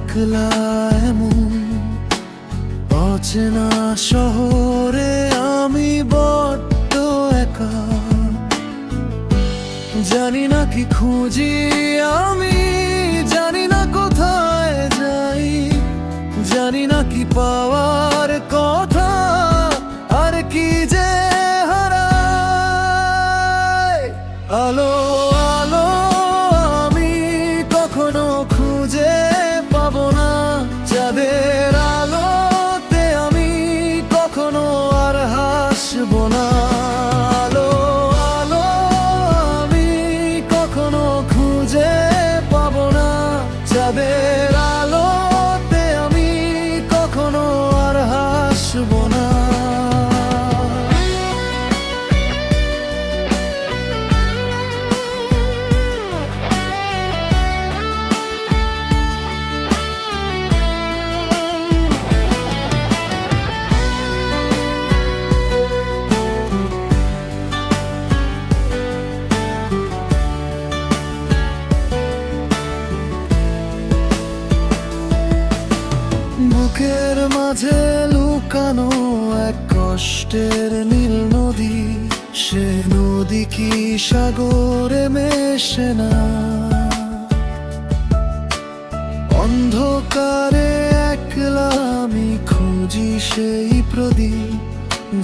একলা এমন অচেনা শহরে আমি বড্ড একা। জানি না কি খুঁজি আমি, জানি না কোথায় যাই, জানি না কি পাওয়ার কথা আর কি যে হারাই। আলো আলো আমি কখনো খুঁজে পাবো না, চাঁদের আলোতে আমি কখনো আর হাসবো না। আলো আলো আমি কখনো খুঁজে পাবো না, চাঁদের আলোতে আমি কখনো আর হাসবো না। বুকের মাঝে লুকানো এক কষ্টের নীল নদী, সে নদী কি সাগরে মেশে না। অন্ধকারে একলা আমি খুঁজি সেই প্রদীপ,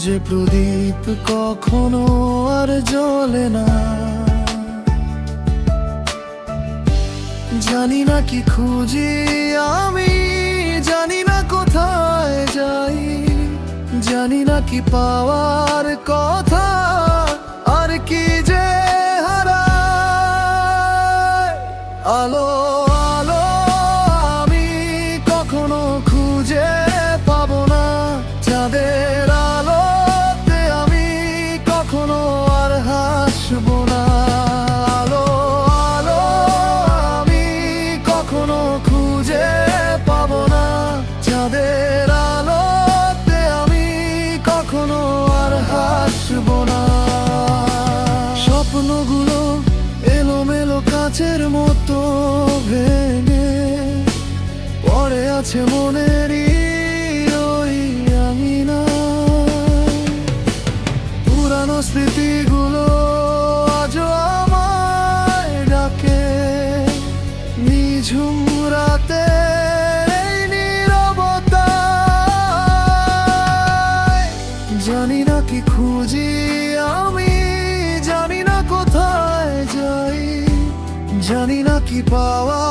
যে প্রদীপ কখনো আর জ্বলে না। জানি না কি খুঁজি আমি, জানি না কোথায় যাই, জানি না কি পাওয়ার কথা আর কি যে হারাই। আলো আলো আমি কখনো খুঁজে পাবো না, চাঁদের আলোতে আমি কখনো আর হাসবো না। আলো আলো আমি কখনো খুঁজে পাবো না, চাঁদের আলোতে আমি কখনো আর হাসবো না। স্বপ্নগুলো এলোমেলো কাচের মতো ভেঙে পড়ে আছে মনেরই ওই আঙিনায়। পুরানো স্মৃতিগুলো আজও আমায় ডাকে, নিঝুম রাতে জানি না কি খুঁজি আমি, জানি না কোথায় যাই, জানি না কি পাওয়া